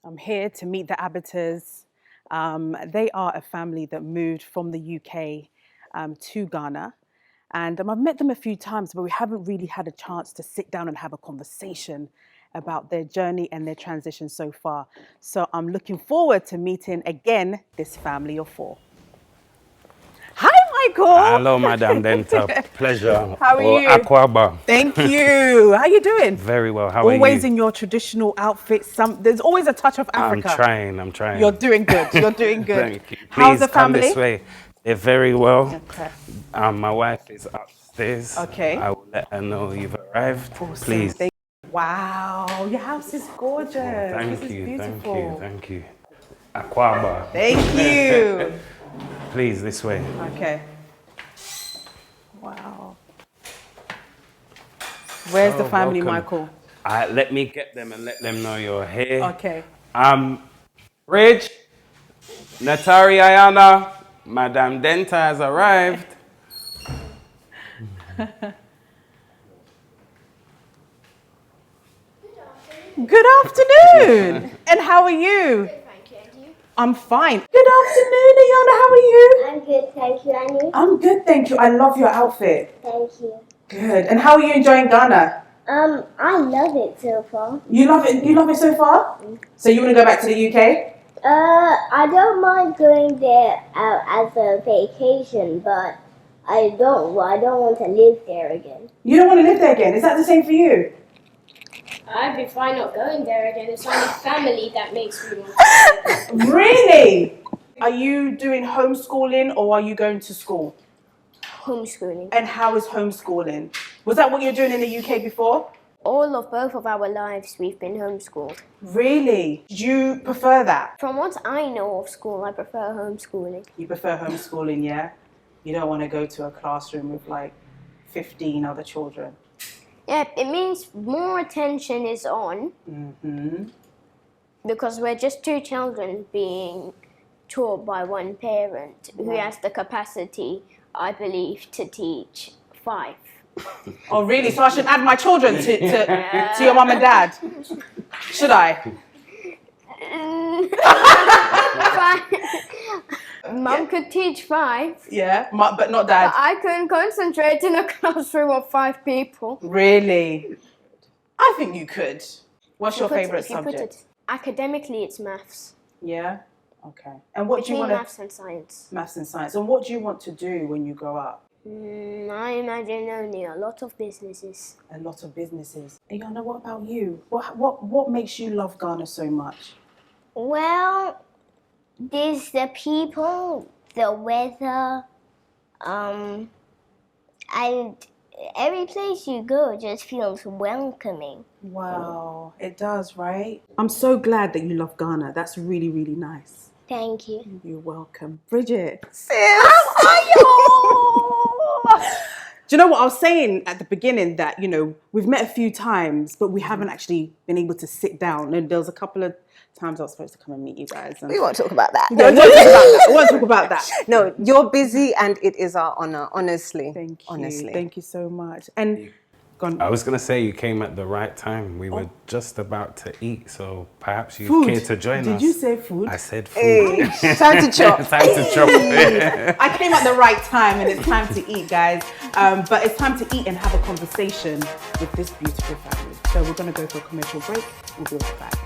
I'm here to meet the Abbotars. They are a family that moved from the UK to Ghana. And I've met them a few times, but we haven't really had a chance to sit down and have a conversation about their journey and their transition so far. So I'm looking forward to meeting again this family of four. Hi, Michael. Hello, Madam Dentaa. Pleasure. How are you? Abbor. Thank you. How are you doing? Very well. How are you? Always in your traditional outfit. There's always a touch of Africa. I'm trying. You're doing good. You're doing good. Thank you. Please How's the come family? this way. They're very well. Okay. My wife is upstairs. Okay. I will let her know you've arrived. Awesome. Please. Wow, your house is gorgeous. Thank This you. is beautiful. Thank you. Abbor. Thank you. Please, this way. Okay. Wow. Where's the family, welcome. Michael? Let me get them and let them know you're here. Okay. Bridge, Natari Ayana, Madam Dentaa has arrived. Good afternoon. And how are you? Good, thank you. And you? I'm fine. Good afternoon, Ayana. How are you? I'm good, thank you. And you? I'm good, thank you. I love your outfit. Thank you. Good. And how are you enjoying Ghana? I love it so far. You love it? You love it so far? So you want to go back to the UK? I don't mind going there as a vacation, but I don't want to live there again. You don't want to live there again? Is that the same for you? I'd be fine not going there again. It's only family that makes me want to. Really? Are you doing homeschooling or are you going to school? Homeschooling. And how is homeschooling? Was that what you were doing in the UK before? Both of our lives, we've been homeschooled. Really? Do you prefer that? From what I know of school, I prefer homeschooling. You prefer homeschooling, yeah? You don't want to go to a classroom with like 15 other children. Yeah, it means more attention is on. Mm-hmm. Because we're just two children being taught by one parent who has the capacity, I believe, to teach 5. Oh, really? So I should add my children to your mum and dad? Should I? Mum could teach 5. Yeah, but not dad. But I couldn't concentrate in a classroom of 5 people. Really? I think you could. What's your favourite subject? Academically, it's maths. Yeah? Okay. And what do you want to... Maths and science. Maths and science. And what do you want to do when you grow up? I imagine owning a lot of businesses. A lot of businesses. Ayana, what about you? What makes you love Ghana so much? Well, there's the people, the weather, and every place you go just feels welcoming. Wow, it does, right? I'm so glad that you love Ghana. That's really, really nice. Thank you. You're welcome. Bridgette. Sis, how are you? Do you know what I was saying at the beginning that, we've met a few times, but we haven't actually been able to sit down. And there was a couple of times I was supposed to come and meet you guys. And We won't talk about that. No, we won't talk about that. No, you're busy and it is our honor, honestly. Thank you. Honestly. Thank you so much. And I was going to say you came at the right time. We were just about to eat, so perhaps you food. care to join us. Did you say food? I said food. Hey, time to chop. Time to chop. I came at the right time and it's time to eat, guys. But it's time to eat and have a conversation with this beautiful family. So we're going to go for a commercial break. We'll be right back.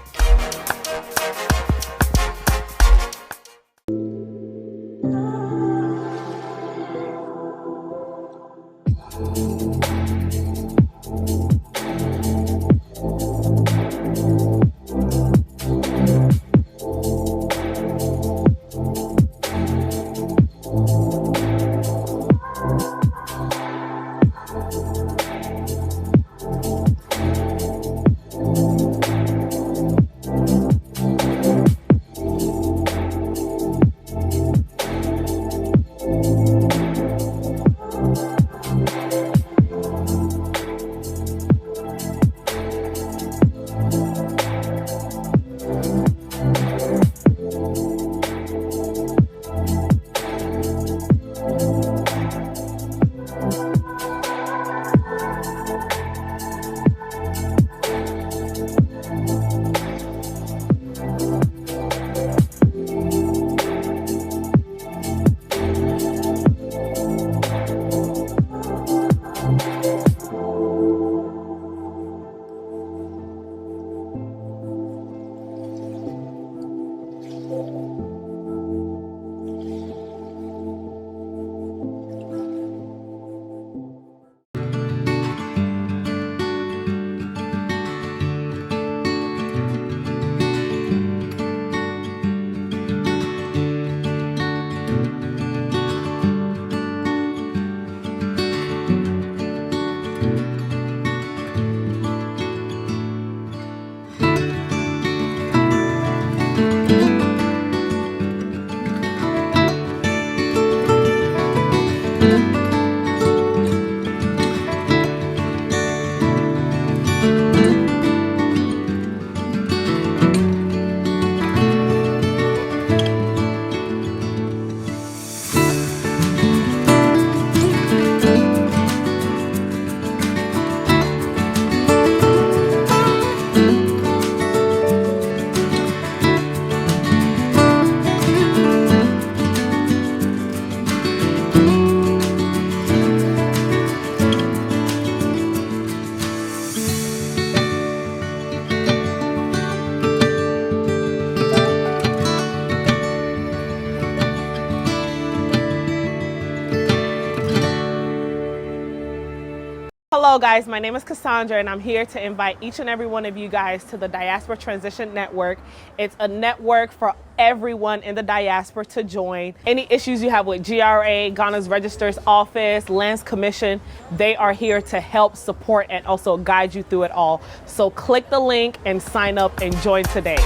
Hello guys, my name is Cassandra and I'm here to invite each and every one of you guys to the Diaspora Transition Network. It's a network for everyone in the diaspora to join. Any issues you have with GRA, Ghana's Registrar's Office, Lands Commission, they are here to help, support, and also guide you through it all. So click the link and sign up and join today.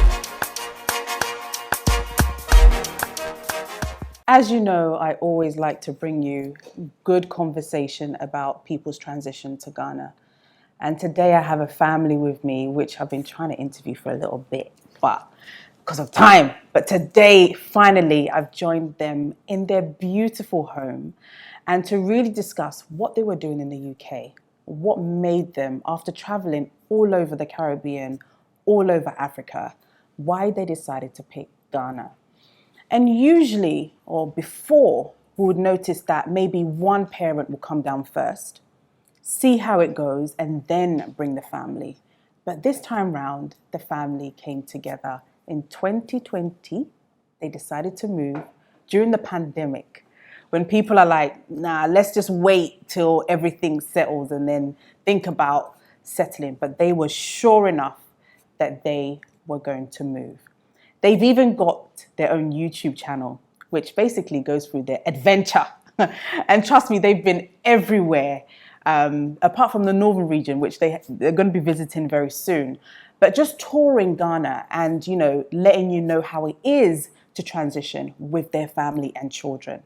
As you know, I always like to bring you good conversation about people's transition to Ghana. And today I have a family with me, which I've been trying to interview for a little bit, but because of time. But today, finally, I've joined them in their beautiful home and to really discuss what they were doing in the UK, what made them, after traveling all over the Caribbean, all over Africa, why they decided to pick Ghana. And usually, or before, we would notice that maybe one parent will come down first, see how it goes, and then bring the family. But this time round, the family came together in 2020. They decided to move during the pandemic, when people are like, nah, let's just wait till everything settles and then think about settling. But they were sure enough that they were going to move. They've even got their own YouTube channel, which basically goes through their adventure. And trust me, they've been everywhere, apart from the northern region, which they're going to be visiting very soon. But just touring Ghana and, you know, letting you know how it is to transition with their family and children.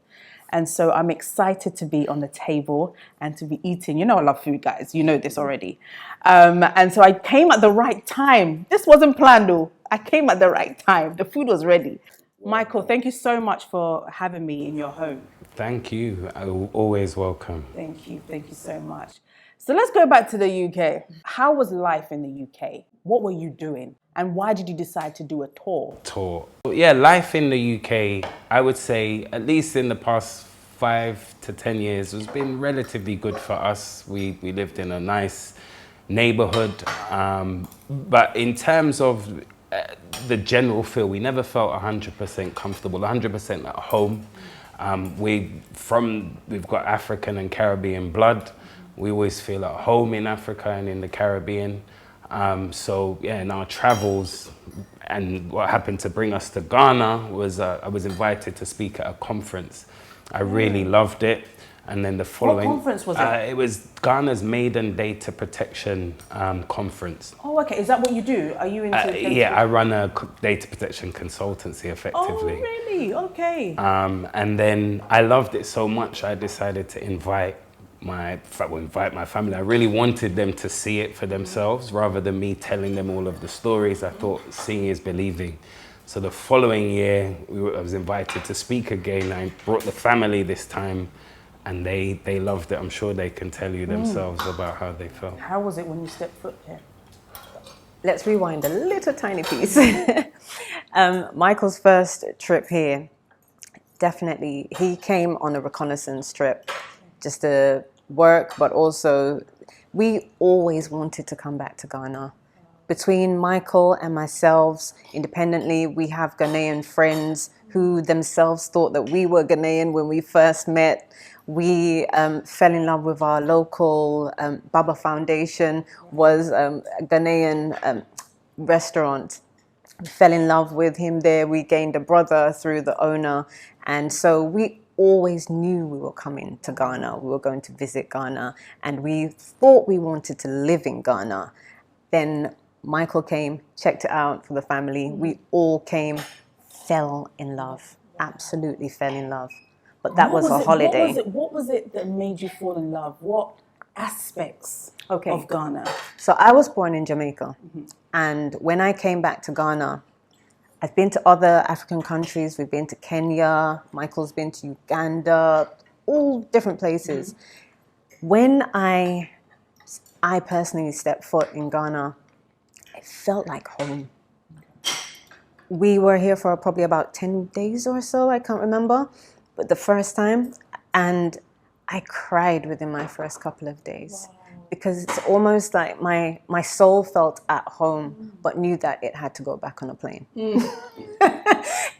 And so I'm excited to be on the table and to be eating. You know I love food, guys. You know this already. And so I came at the right time. This wasn't planned, though. I came at the right time. The food was ready. Michael, thank you so much for having me in your home. Thank you. Always welcome. Thank you. Thank you so much. So let's go back to the UK. How was life in the UK? What were you doing? And why did you decide to do a tour? Yeah, life in the UK, I would say, at least in the past 5 to 10 years, has been relatively good for us. We lived in a nice neighborhood. But in terms of the general feel, we never felt 100% comfortable, 100% at home. We've got African and Caribbean blood. We always feel at home in Africa and in the Caribbean. So yeah, in our travels, and what happened to bring us to Ghana was I was invited to speak at a conference. I really loved it. And then the following... What conference was it? It was Ghana's Maiden Data Protection Conference. Oh, okay. Is that what you do? Are you into... Yeah, I run a data protection consultancy, effectively. Oh, really? Okay. And then I loved it so much, I decided to invite my family. I really wanted them to see it for themselves rather than me telling them all of the stories. I thought seeing is believing. So the following year, I was invited to speak again. I brought the family this time, and they loved it. I'm sure they can tell you themselves about how they felt. How was it when you stepped foot here? Let's rewind a little tiny piece. Michael's first trip here, definitely, he came on a reconnaissance trip, just to work, but also we always wanted to come back to Ghana. Between Michael and myself, independently, we have Ghanaian friends who themselves thought that we were Ghanaian when we first met. We fell in love with our local Baba Foundation, was a Ghanaian restaurant. We fell in love with him there. We gained a brother through the owner. And so we always knew we were coming to Ghana. We were going to visit Ghana. And we thought we wanted to live in Ghana. Then Michael came, checked it out for the family. We all came, fell in love, absolutely fell in love. But that was a holiday. What was it that made you fall in love? What aspects of Ghana? So I was born in Jamaica. And when I came back to Ghana, I've been to other African countries. We've been to Kenya. Michael's been to Uganda, all different places. When I personally stepped foot in Ghana, it felt like home. We were here for probably about 10 days or so, I can't remember, but the first time, and I cried within my first couple of days. Wow. Because it's almost like my soul felt at home, but knew that it had to go back on a plane.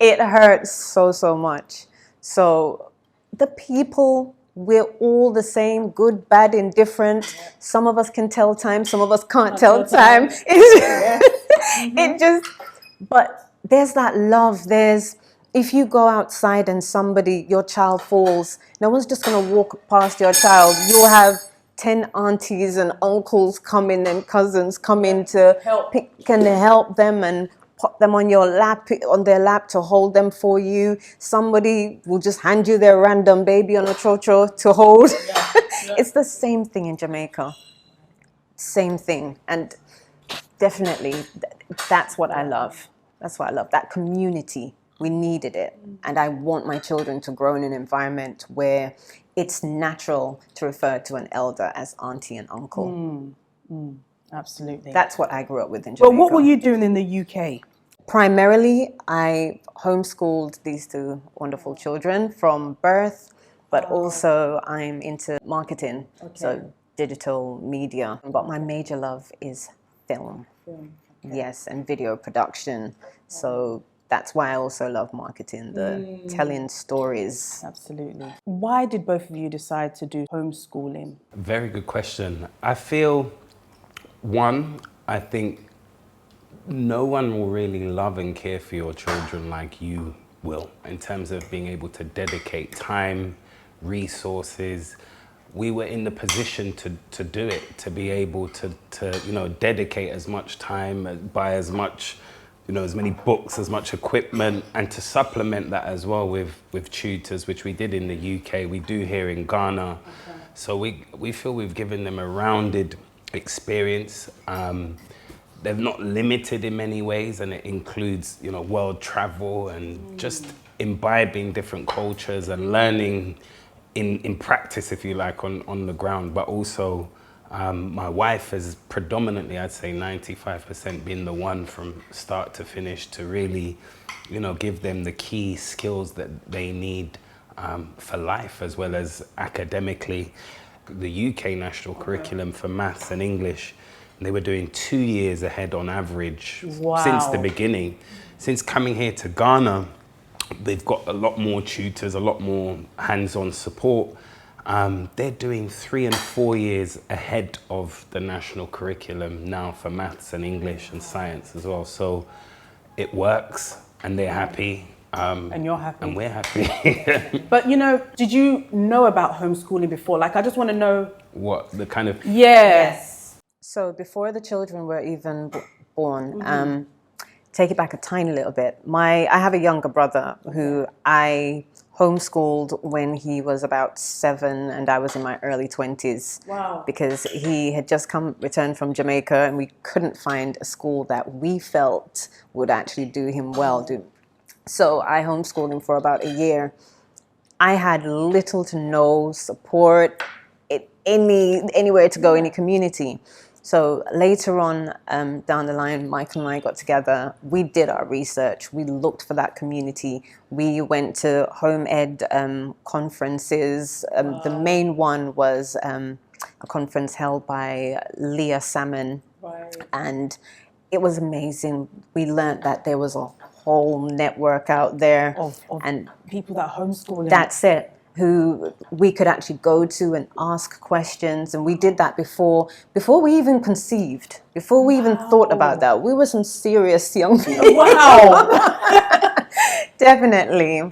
It hurt so much. So the people we're all the same, good, bad, indifferent. Some of us can tell time, some of us can't tell time. It just, but there's that love. If you go outside and your child falls, no one's just going to walk past your child. You'll have 10 aunties and uncles come in and cousins come in to help them and pop them on their lap to hold them for you. Somebody will just hand you their random baby on a chocho to hold. It's the same thing in Jamaica. Same thing. And definitely, that's what I love. That's what I love. That community. We needed it. And I want my children to grow in an environment where it's natural to refer to an elder as auntie and uncle. Absolutely. That's what I grew up with in Jamaica. But what were you doing in the UK? Primarily, I homeschooled these two wonderful children from birth, but also I'm into marketing, so digital media. But my major love is film. Yes, and video production. So that's why I also love marketing, the telling stories. Absolutely. Why did both of you decide to do homeschooling? Very good question. I feel, I think no one will really love and care for your children like you will, in terms of being able to dedicate time, resources. We were in the position to do it, to be able to dedicate as much time, buy as much, as many books, as much equipment, and to supplement that as well with tutors, which we did in the UK, we do here in Ghana. So we feel we've given them a rounded experience. They're not limited in many ways, and it includes, world travel and just imbibing different cultures and learning in practice, if you like, on the ground. But also, my wife has predominantly, I'd say 95%, been the one from start to finish to really, give them the key skills that they need for life as well as academically. The UK national curriculum for maths and English, they were doing 2 years ahead on average since the beginning. Since coming here to Ghana, they've got a lot more tutors, a lot more hands-on support. They're doing 3 and 4 years ahead of the national curriculum now for maths and English and science as well. So it works and they're happy. And you're happy. And we're happy. But, did you know about homeschooling before? Like, I just want to know. What, the kind of... Yes. So before the children were even born, take it back a tiny little bit. I have a younger brother who I homeschooled when he was about 7 and I was in my early 20s. Wow. Because he had just returned from Jamaica and we couldn't find a school that we felt would actually do him well. So I homeschooled him for about a year. I had little to no support, anywhere to go, any community. So later on down the line, Michael and I got together. We did our research. We looked for that community. We went to home ed conferences. The main one was a conference held by Leah Salmon. Right. And it was amazing. We learned that there was a whole network out there. Of and people that homeschooling. That's it. Who we could actually go to and ask questions. And we did that before we even conceived, before we even thought about that. We were some serious young people. Wow. Definitely.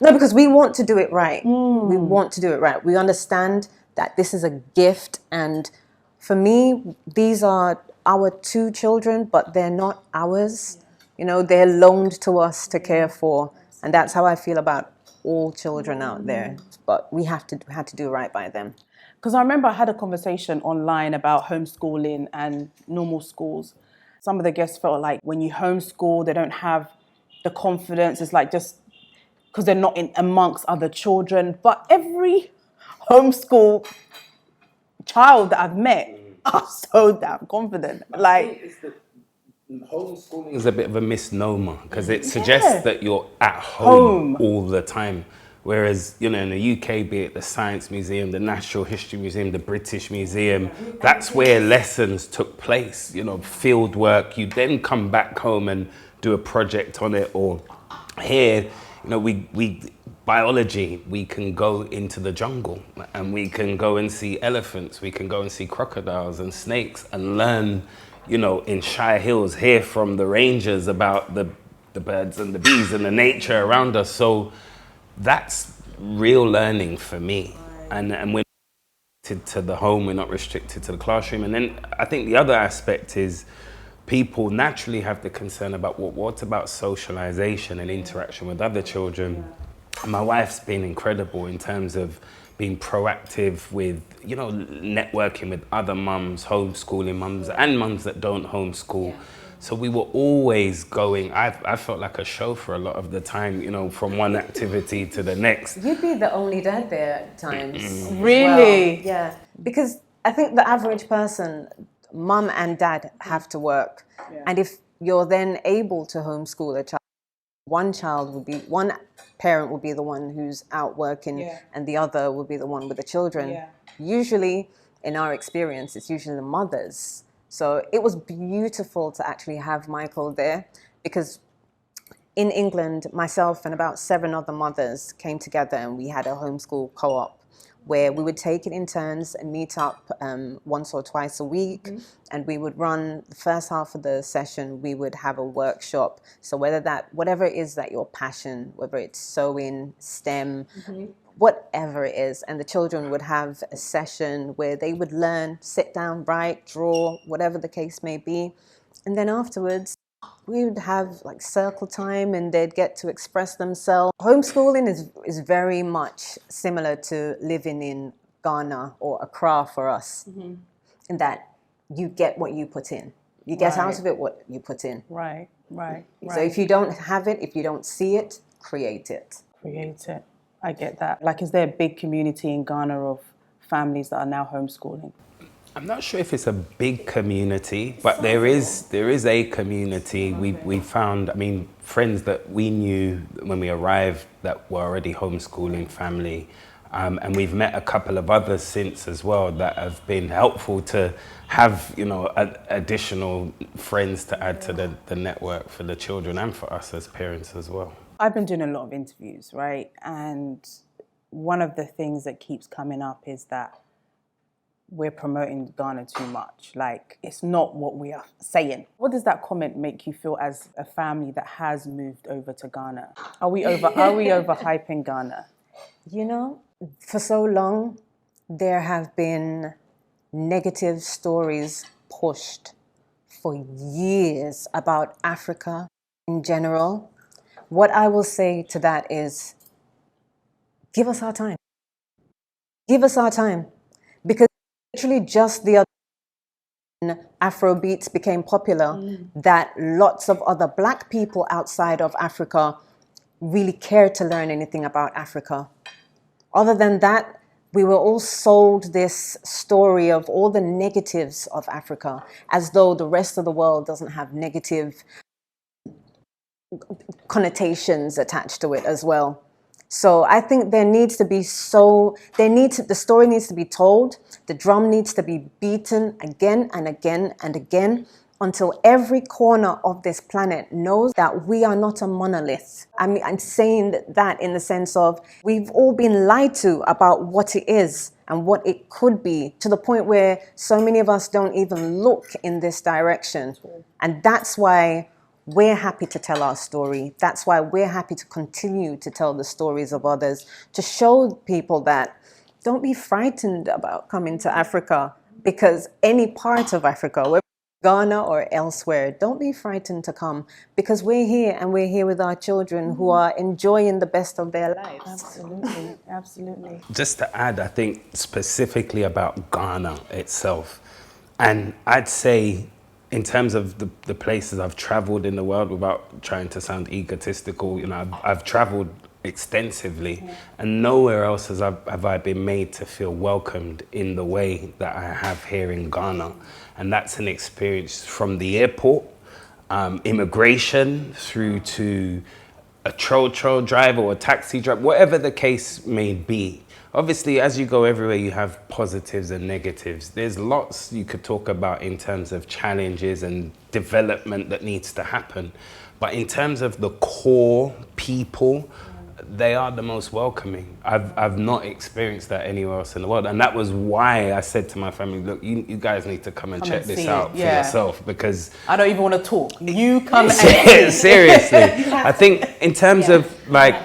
No, because we want to do it right. We want to do it right. We understand that this is a gift. And for me, these are our 2 children, but they're not ours. They're loaned to us to care for. And that's how I feel about all children out there, but we had to do right by them. Because I remember I had a conversation online about homeschooling and normal schools. Some of the guests felt like when you homeschool, they don't have the confidence. It's like just because they're not in amongst other children. But every homeschool child that I've met are so damn confident. Homeschooling is a bit of a misnomer because it suggests that you're at home all the time. Whereas, in the UK, be it the Science Museum, the Natural History Museum, the British Museum, that's where lessons took place, field work. You then come back home and do a project on it. Or here, you know, we biology, we can go into the jungle and we can go and see elephants, we can go and see crocodiles and snakes and learn, you know, in Shire Hills, hear from the rangers about the birds and the bees and the nature around us. So that's real learning for me. And we're not restricted to the home, we're not restricted to the classroom. And then I think the other aspect is people naturally have the concern about what about socialization and interaction with other children. My wife's been incredible in terms of being proactive with, you know, networking with other mums, homeschooling mums, and mums that don't homeschool. So we were always going, I felt like a chauffeur a lot of the time, you know, from one activity to the next. You'd be the only dad there at times. Really? Well, yeah. Because I think the average person, mum and dad have to work. Yeah. And if you're then able to homeschool a child, one parent will be the one who's out working, and the other will be the one with the children. Yeah. Usually, in our experience, it's usually the mothers. So it was beautiful to actually have Michael there, because in England, myself and about 7 other mothers came together and we had a homeschool co-op where we would take it in turns and meet up once or twice a week. Mm-hmm. And we would run the first half of the session, we would have a workshop. So whatever it is that your passion, whether it's sewing, STEM, whatever it is, and the children would have a session where they would learn, sit down, write, draw, whatever the case may be. And then afterwards, we would have like circle time and they'd get to express themselves. Homeschooling is very much similar to living in Ghana or Accra for us, in that you get what you put in. You get out of it what you put in. Right. So if you don't have it, if you don't see it, create it. Create it. I get that. Like, is there a big community in Ghana of families that are now homeschooling? I'm not sure if it's a big community, but there is a community. We found, I mean, friends that we knew when we arrived that were already homeschooling family. And we've met a couple of others since as well that have been helpful to have, you know, additional friends to add to the network for the children and for us as parents as well. I've been doing a lot of interviews, right? And one of the things that keeps coming up is that we're promoting Ghana too much. Like, it's not what we are saying. What does that comment make you feel as a family that has moved over to Ghana? Are we overhyping Ghana? You know, for so long, there have been negative stories pushed for years about Africa in general. What I will say to that is, give us our time. Give us our time. Because literally just the other when Afrobeats became popular, that lots of other Black people outside of Africa really cared to learn anything about Africa. Other than that, we were all sold this story of all the negatives of Africa, as though the rest of the world doesn't have negative connotations attached to it as well. So I think the story needs to be told, the drum needs to be beaten again and again and again until every corner of this planet knows that we are not a monolith. I mean, I'm saying that in the sense of we've all been lied to about what it is and what it could be, to the point where so many of us don't even look in this direction. And that's why we're happy to tell our story. That's why we're happy to continue to tell the stories of others, to show people that don't be frightened about coming to Africa, because any part of Africa, whether Ghana or elsewhere, don't be frightened to come, because we're here and we're here with our children who are enjoying the best of their lives. Absolutely, absolutely. Just to add, I think specifically about Ghana itself, and I'd say in terms of the places I've traveled in the world, without trying to sound egotistical, you know, I've traveled extensively, and nowhere else have I been made to feel welcomed in the way that I have here in Ghana. And that's an experience from the airport, immigration, through to a troll driver or a taxi driver, whatever the case may be. obviously, as you go everywhere, you have positives and negatives. There's lots you could talk about in terms of challenges and development that needs to happen. But in terms of the core people, they are the most welcoming. I've not experienced that anywhere else in the world. And that was why I said to my family, look, you guys need to come and check this out for yourself, because I don't even want to talk. You come and seriously. I think in terms of like,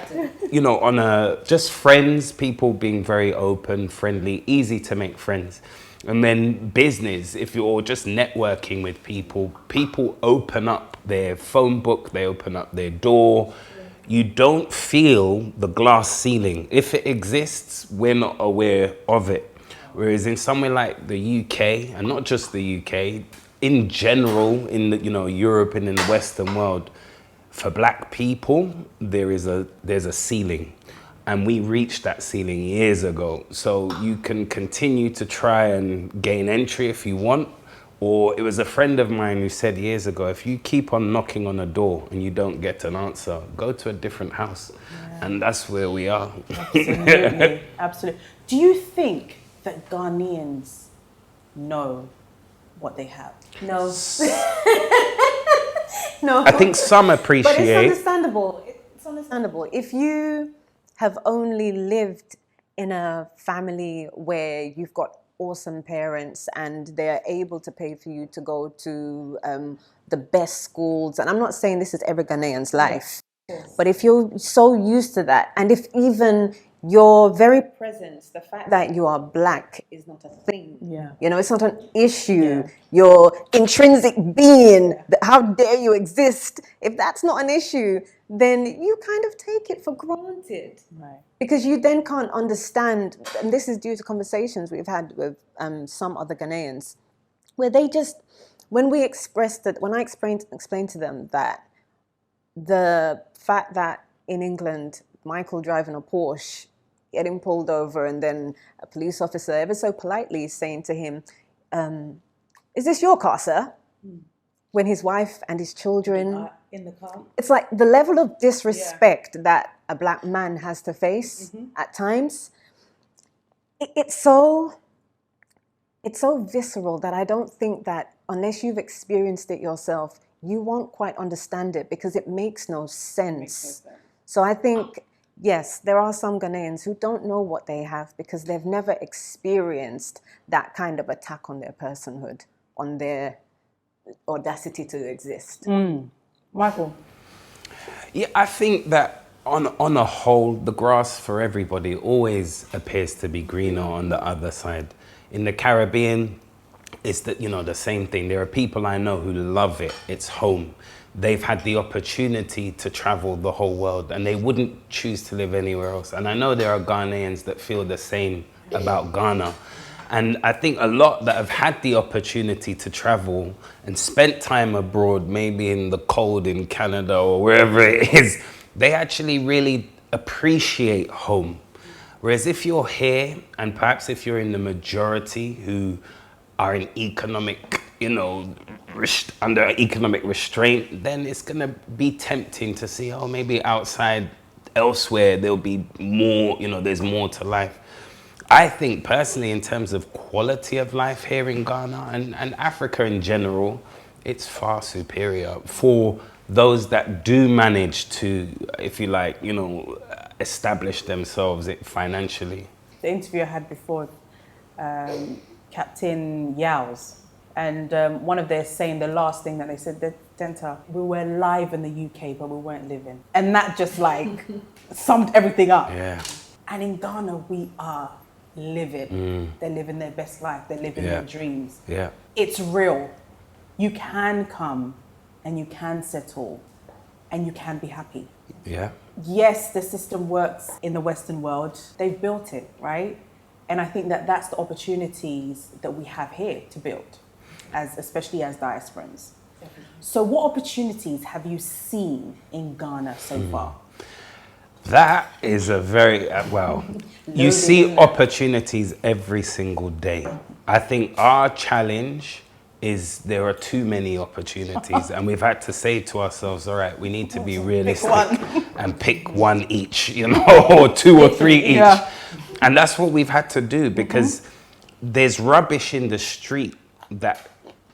you know, on just friends, people being very open, friendly, easy to make friends. And then business, if you're just networking with people, people open up their phone book, they open up their door. You don't feel the glass ceiling. If it exists, we're not aware of it. Whereas in somewhere like the UK, and not just the UK, in general, in the, you know, Europe and in the Western world, for black people, there's a ceiling. And we reached that ceiling years ago. So you can continue to try and gain entry if you want. Or it was a friend of mine who said years ago, if you keep on knocking on a door and you don't get an answer, go to a different house. Yeah. And that's where we are. Absolutely, absolutely. Do you think that Ghanaians know what they have? No. No. I think some appreciate. But it's understandable. It's understandable. If you have only lived in a family where you've got awesome parents and they're able to pay for you to go to the best schools, and I'm not saying this is every Ghanaian's life, but if you're so used to that, and if even your very presence, the fact that you are black is not a thing, you know, it's not an issue, your intrinsic being, how dare you exist, if that's not an issue, then you kind of take it for granted. Right. Because you then can't understand, and this is due to conversations we've had with some other Ghanaians, where they just, when I explained to them that the fact that in England, Michael driving a Porsche, getting pulled over, and then a police officer ever so politely saying to him, is this your car, sir? When his wife and his children in the car. It's like the level of disrespect that a black man has to face at times. It's so visceral that I don't think that unless you've experienced it yourself, you won't quite understand it, because it makes no sense. So I think, yes, there are some Ghanaians who don't know what they have because they've never experienced that kind of attack on their personhood, on their audacity to exist. Michael? Yeah, I think that on a whole, the grass for everybody always appears to be greener on the other side. In the Caribbean, it's the same thing. There are people I know who love it. It's home. They've had the opportunity to travel the whole world and they wouldn't choose to live anywhere else. And I know there are Ghanaians that feel the same about Ghana. And I think a lot that have had the opportunity to travel and spent time abroad, maybe in the cold in Canada or wherever it is, they actually really appreciate home. Whereas if you're here, and perhaps if you're in the majority who are in economic, under economic restraint, then it's gonna be tempting to see, oh, maybe outside, elsewhere, there'll be more, there's more to life. I think personally, in terms of quality of life here in Ghana and Africa in general, it's far superior for those that do manage to, if you like, establish themselves financially. The interview I had before, Captain Yao's, and one of their saying, the last thing that they said, the dentaa, we were live in the UK, but we weren't living. And that just summed everything up. Yeah. And in Ghana, we are living. They're living their best life. They're living their dreams. Yeah. It's real. You can come and you can settle and you can be happy. Yeah. Yes, the system works in the Western world. They've built it, right? And I think that that's the opportunities that we have here to build, especially as diasporans. So what opportunities have you seen in Ghana so far? That is a very, you see opportunities every single day. I think our challenge is there are too many opportunities and we've had to say to ourselves, all right, we need to be realistic and pick one each, or two or three each. And that's what we've had to do, because there's rubbish in the street that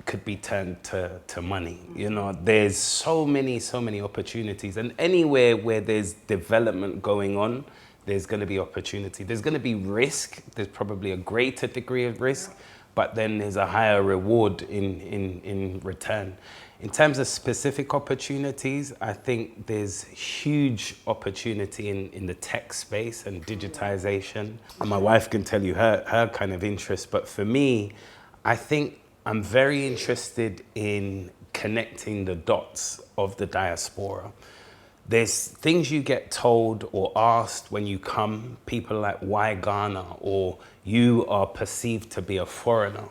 could be turned to money. You know, there's so many opportunities, and anywhere where there's development going on, there's going to be opportunity. There's going to be risk. There's probably a greater degree of risk, but then there's a higher reward in return. In terms of specific opportunities, I think there's huge opportunity in the tech space and digitization. And my wife can tell you her kind of interest, but for me, I think I'm very interested in connecting the dots of the diaspora. There's things you get told or asked when you come, people like, why Ghana? Or you are perceived to be a foreigner.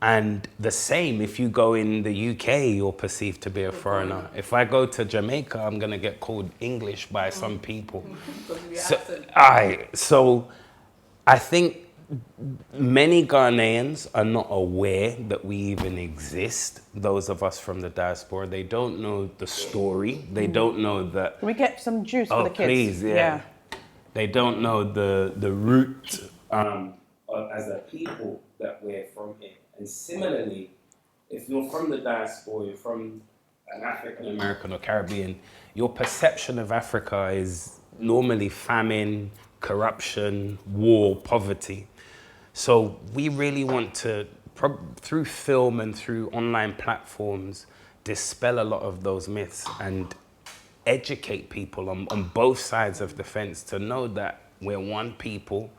And the same, if you go in the UK, you're perceived to be a foreigner. If I go to Jamaica, I'm gonna get called English by some people. So I think many Ghanaians are not aware that we even exist. Those of us from the diaspora, they don't know the story. They don't know that. Can we get some juice for the kids? Please, yeah. They don't know the root as a people that we're from here. And similarly, if you're from the diaspora, you're from an African American or Caribbean, your perception of Africa is normally famine, corruption, war, poverty. So we really want to, through film and through online platforms, dispel a lot of those myths and educate people on both sides of the fence to know that we're one people,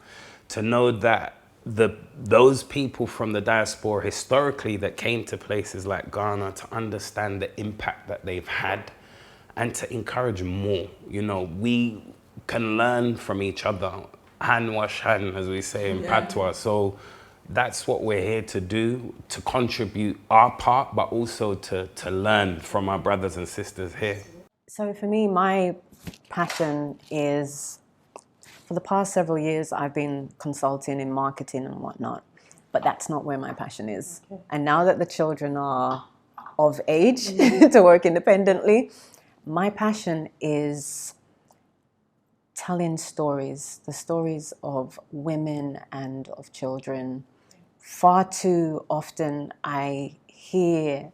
to know that those people from the diaspora historically that came to places like Ghana, to understand the impact that they've had and to encourage more. You know, we can learn from each other. Hand wash hand, as we say in Patois. So that's what we're here to do, to contribute our part, but also to learn from our brothers and sisters here. So for me, my passion is, for the past several years, I've been consulting in marketing and whatnot, but that's not where my passion is. Okay. And now that the children are of age to work independently, my passion is telling stories, the stories of women and of children. Far too often I hear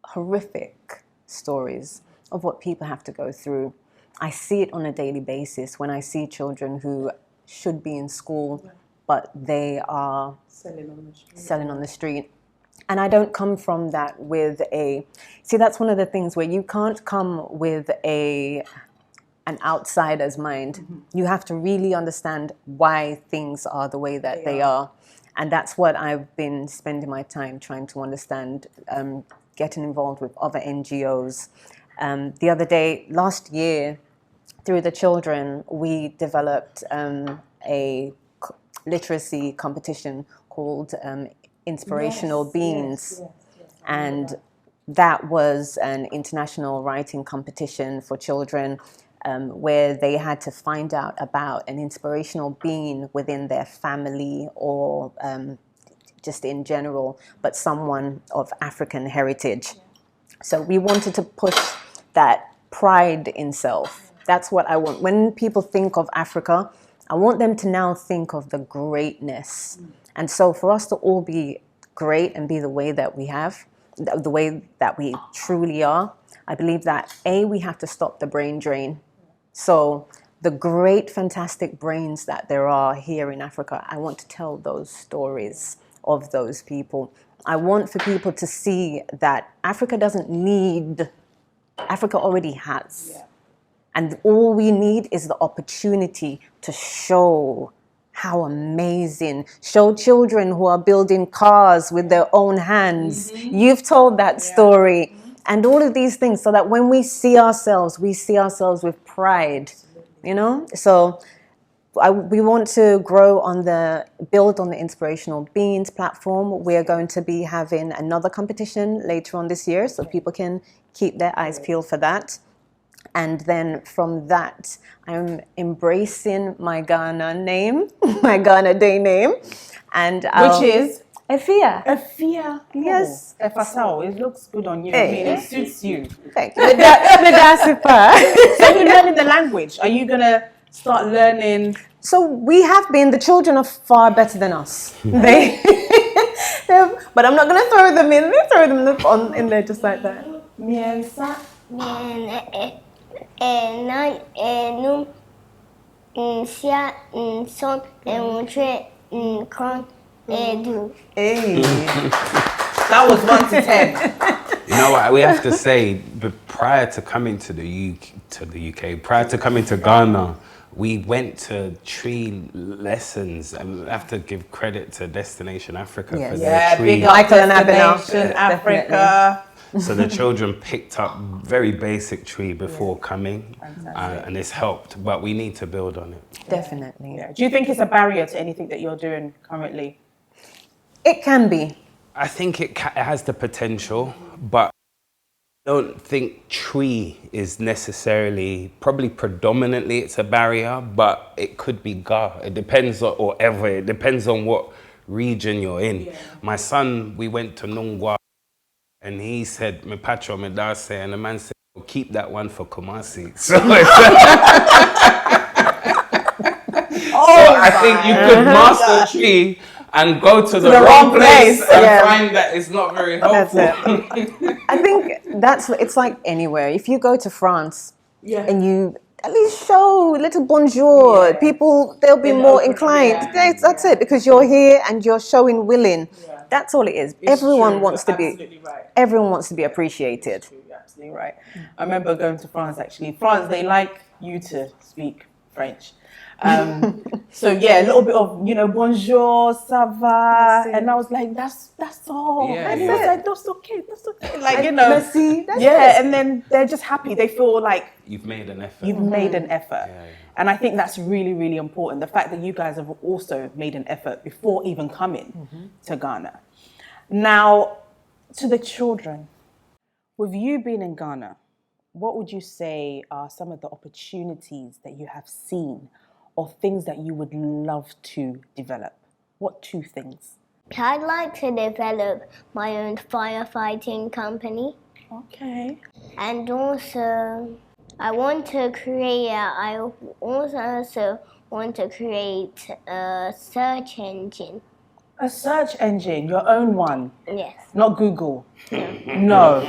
horrific stories of what people have to go through. I see it on a daily basis when I see children who should be in school, but they are selling on the street. And I don't come from that with see, that's one of the things where you can't come with an outsider's mind. You have to really understand why things are the way that they are. And that's what I've been spending my time trying to understand, getting involved with other NGOs. The other day, last year, through the children, we developed a literacy competition called Inspirational Beans. And that was an international writing competition for children, where they had to find out about an inspirational being within their family or just in general, but someone of African heritage. So we wanted to push that pride in self. That's what I want. When people think of Africa, I want them to now think of the greatness. And so for us to all be great and be the way that we have, the way that we truly are, I believe that we have to stop the brain drain. So the great, fantastic brains that there are here in Africa, I want to tell those stories of those people. I want for people to see that Africa doesn't need, Africa already has. Yeah. And all we need is the opportunity to show how amazing, show children who are building cars with their own hands. You've told that story. And all of these things, so that when we see ourselves with pride, you know? So we want to build on the Inspirational Beings platform. We're going to be having another competition later on this year, so people can keep their eyes peeled for that. And then from that, I'm embracing my Ghana name, my Ghana Day name. And which is? Efia. Efia. Yes. Efasao. It looks good on you. I mean, it suits you. Thank you. So you're learning the language. Are you going to start learning? So we have been, the children are far better than us. But I'm not going to throw them in there just like that. Miensa. Nan enum nsia nson enwutre nkron edu. Hey. That was 1 to 10. You know what? We have to say, but prior to coming to the UK, prior to coming to Ghana, we went to tree lessons, and we have to give credit to Destination Africa for their tree. Big up Michael and Abbor. Destination Africa. So the children picked up very basic tree before coming, and it's helped, but we need to build on it. Definitely. Do you think it's a barrier to anything that you're doing currently? It can be. I think it has the potential, but I don't think tree is necessarily, probably predominantly it's a barrier, but it could be Ga. It depends on, or ever, it depends on what region you're in. Yeah. My son, we went to Nungwa, and he said, "Me patro, me dase," and the man said, "Well, keep that one for Kumasi." So, I think you could master tree and go to the wrong place and find that it's not very helpful. That's it. I think it's like anywhere. If you go to France and you at least show a little bonjour, people, they'll be more inclined. That's it, because you're here and you're showing willing. That's all it is. Everyone wants to be appreciated. You're absolutely right. I remember going to France, actually. France, they like you to speak French. So a little bit of, bonjour, ça va, and I was like, that's all. And he was like, that's okay. Like, merci, and then they're just happy. They feel like you've made an effort. Yeah. And I think that's really, really important. The fact that you guys have also made an effort before even coming to Ghana. Now, to the children, with you being in Ghana, what would you say are some of the opportunities that you have seen or things that you would love to develop? What 2 things? I'd like to develop my own firefighting company. Okay. And also, I also want to create a search engine. A search engine, your own one? Yes. Not Google? No.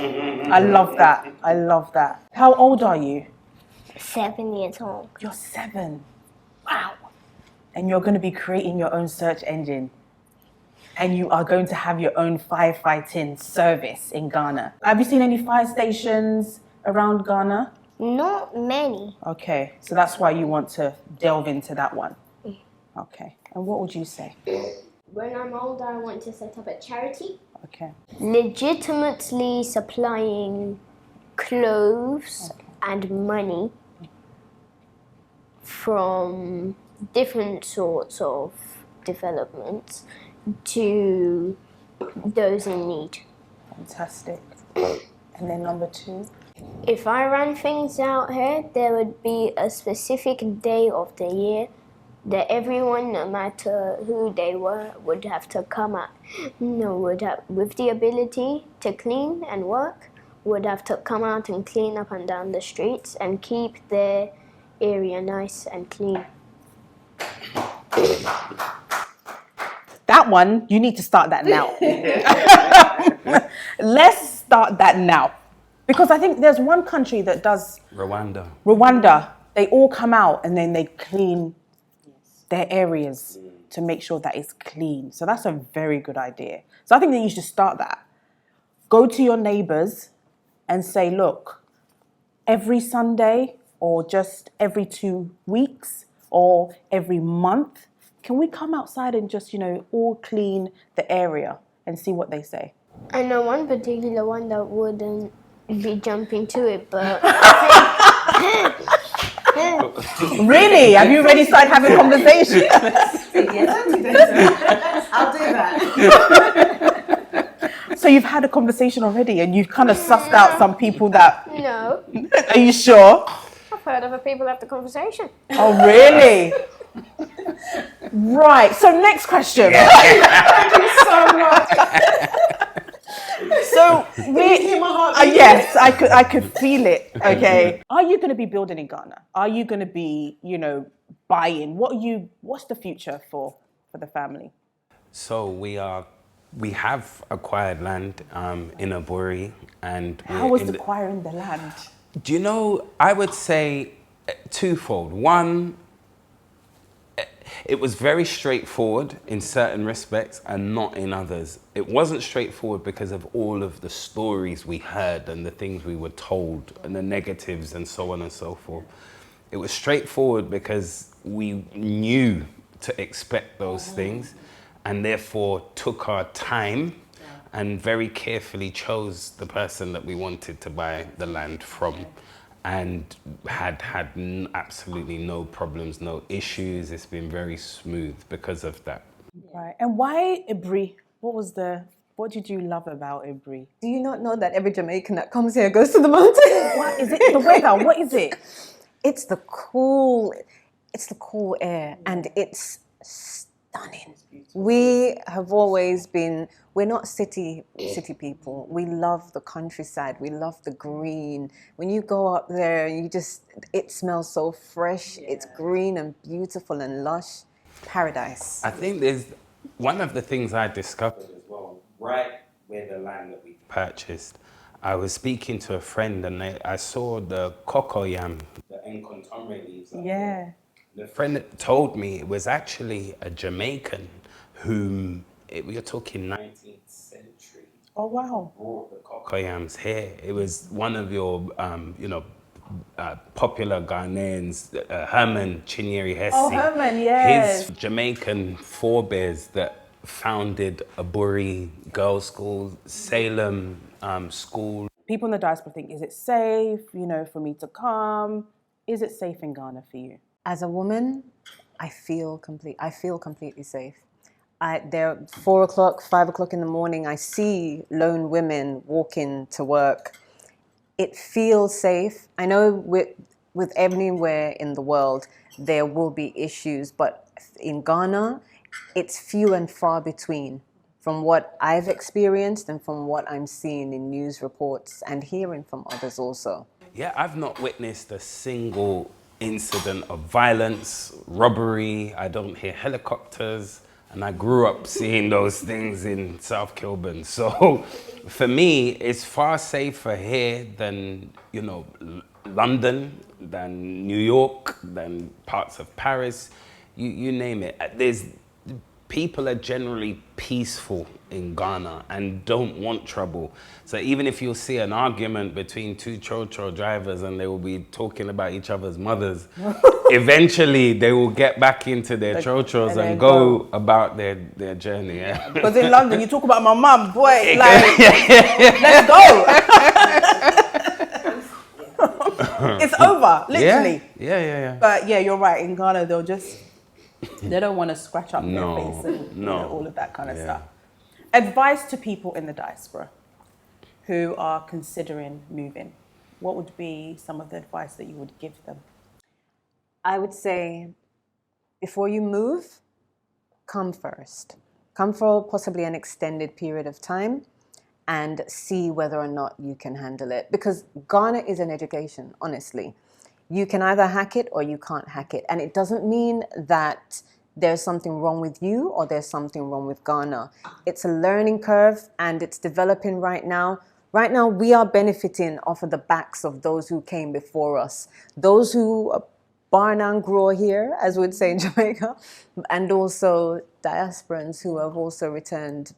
I love that. How old are you? 7 years old. You're 7. Wow. And you're going to be creating your own search engine. And you are going to have your own firefighting service in Ghana. Have you seen any fire stations around Ghana? Not many. Okay, so that's why you want to delve into that one. Okay, and what would you say? When I'm older, I want to set up a charity. Okay. Legitimately supplying clothes and money from different sorts of developments to those in need. Fantastic. And then number 2? If I ran things out here, there would be a specific day of the year that everyone, no matter who they were, would have to come at. With the ability to clean and work, would have to come out and clean up and down the streets and keep their area nice and clean. That one, you need to start that now. Let's start that now. Because I think there's one country that does... Rwanda. They all come out and then they clean their areas to make sure that it's clean. So that's a very good idea. So I think that you should start that. Go to your neighbors and say, look, every Sunday or just every 2 weeks or every month, can we come outside and just, all clean the area and see what they say? I know one particular one that wouldn't be jumping to it, but... Really? Have you already started having conversations? I'll do that. So you've had a conversation already and you've kind of sussed out some people that... No. Are you sure? I've heard other people have the conversation. Oh, really? Right. So next question. Thank you so much. So yes, I could feel it. Okay. Are you going to be building in Ghana? Are you going to be, buying? What's the future for the family? So we have acquired land in Abbor, and How was acquiring the land? Do you know, I would say twofold. One, it was very straightforward in certain respects and not in others. It wasn't straightforward because of all of the stories we heard and the things we were told and the negatives and so on and so forth. It was straightforward because we knew to expect those things and therefore took our time and very carefully chose the person that we wanted to buy the land from. And had absolutely no problems, no issues. It's been very smooth because of that. Right. And why Ibri? What did you love about Ibri? Do you not know that every Jamaican that comes here goes to the mountain? What is it? The weather? What is it? It's the cool air, and it's stunning. We have always been, we're not city people. We love the countryside. We love the green. When you go up there, it smells so fresh. Yeah. It's green and beautiful and lush. Paradise. I think there's one of the things I discovered as well, right where the land that we purchased. I was speaking to a friend and I saw the cocoyam, the encontombre leaves. Yeah. The friend told me it was actually a Jamaican whom, we're talking 19th century. Oh, wow. Brought the cocoyams here. It was one of your, popular Ghanaians, Herman Chinyere Hesse. Oh, Herman, yes. His Jamaican forebears that founded Abbor Girls' School, Salem School. People in the diaspora think, is it safe, for me to come? Is it safe in Ghana for you? As a woman, I feel completely safe. There, 4 o'clock, 5 o'clock in the morning, I see lone women walking to work. It feels safe. I know with everywhere in the world, there will be issues, but in Ghana, it's few and far between from what I've experienced and from what I'm seeing in news reports and hearing from others also. Yeah, I've not witnessed a single incident of violence, robbery. I don't hear helicopters. And I grew up seeing those things in South Kilburn. So for me, it's far safer here than, London, than New York, than parts of Paris, you name it. People are generally peaceful in Ghana and don't want trouble. So even if you'll see an argument between two cho-cho drivers and they will be talking about each other's mothers, eventually they will get back into their cho-chos and go about their journey. Yeah. Because in London, you talk about my mum, boy, like, let's go. It's over, literally. Yeah. But yeah, you're right. In Ghana, they don't want to scratch up their face and all of that kind of stuff. Advice to people in the diaspora who are considering moving. What would be some of the advice that you would give them? I would say, before you move, come first. Come for possibly an extended period of time and see whether or not you can handle it. Because Ghana is an education, honestly. You can either hack it or you can't hack it. And it doesn't mean that there's something wrong with you or there's something wrong with Ghana. It's a learning curve and it's developing right now. Right now, we are benefiting off of the backs of those who came before us. Those who barn and grow here, as we'd say in Jamaica, and also Diasporans who have also returned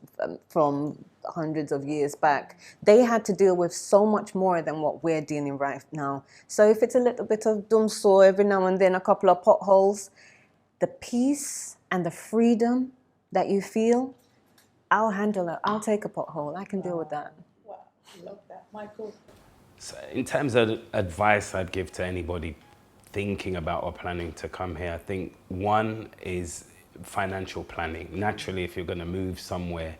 from hundreds of years back. They had to deal with so much more than what we're dealing right now. So if it's a little bit of dumso every now and then, a couple of potholes, the peace and the freedom that you feel, I'll handle it. I'll take a pothole. I can deal with that. Wow, I love that. Michael? So in terms of advice I'd give to anybody thinking about or planning to come here, I think one is financial planning. Naturally, if you're going to move somewhere,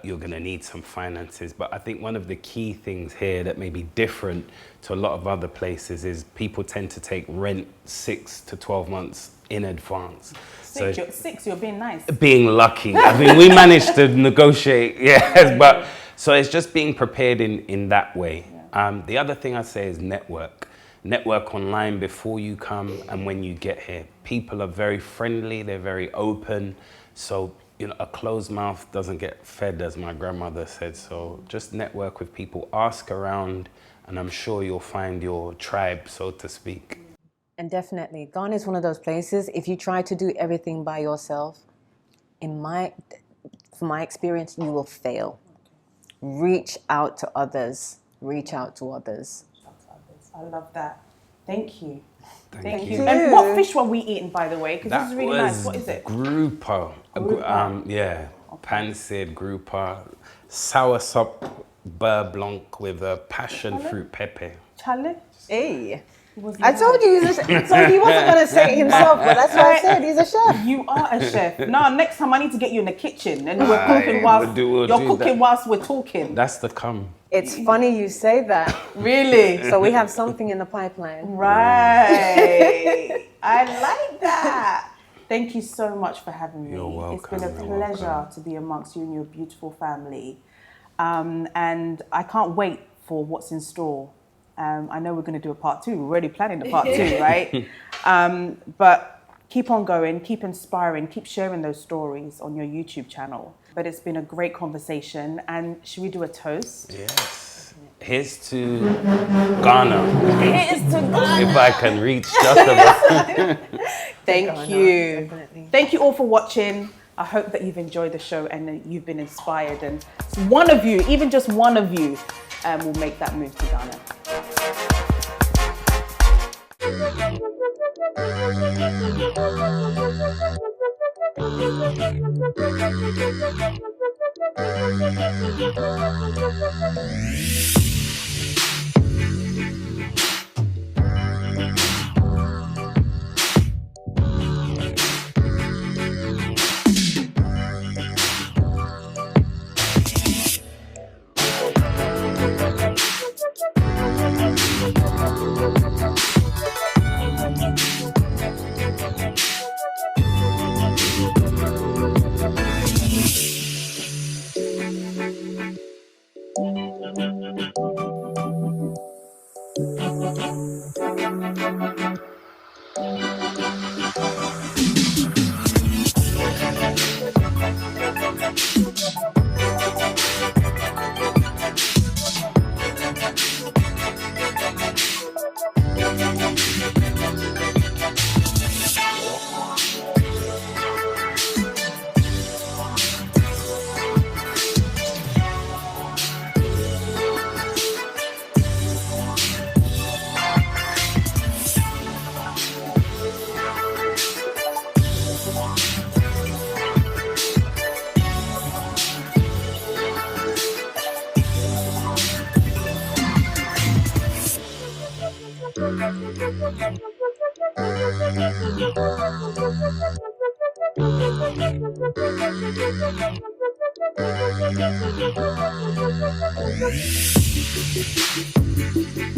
you're going to need some finances. But I think one of the key things here that may be different to a lot of other places is people tend to take rent 6 to 12 months in advance. You're being nice. Being lucky. I mean, we managed to negotiate, yes, but So it's just being prepared in that way. The other thing I say is network. Network online before you come and when you get here. People are very friendly, they're very open. So, you know, a closed mouth doesn't get fed, as my grandmother said. So just network with people, ask around, and I'm sure you'll find your tribe, so to speak. And definitely, Ghana is one of those places, if you try to do everything by yourself, from my experience, you will fail. Reach out to others. Reach out to others. I love that. Thank you. Thank you. And what fish were we eating, by the way? Because this is really nice. What is it? Grouper. Yeah, pancit, grouper, soursop beurre blanc with a passion fruit pepper. Chale? Hey. I told you so he wasn't going to say it himself, but that's what I said. He's a chef. You are a chef. Now, next time I need to get you in the kitchen and we're cooking whilst you're cooking whilst we're talking. That's the come. It's funny you say that. Really? So we have something in the pipeline. Right. I like that. Thank you so much for having me. You're welcome. It's been a pleasure to be amongst you and your beautiful family. And I can't wait for what's in store. I know we're going to do a part 2. We're already planning the part 2, right? But keep on going, keep inspiring, keep sharing those stories on your YouTube channel. But it's been a great conversation. And should we do a toast? Yes. Here's to Ghana. Here's to Ghana. If I can reach just about. Thank you. Definitely. Thank you all for watching. I hope that you've enjoyed the show and that you've been inspired. And one of you, even just one of you, will make that move to Ghana. Thank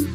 you.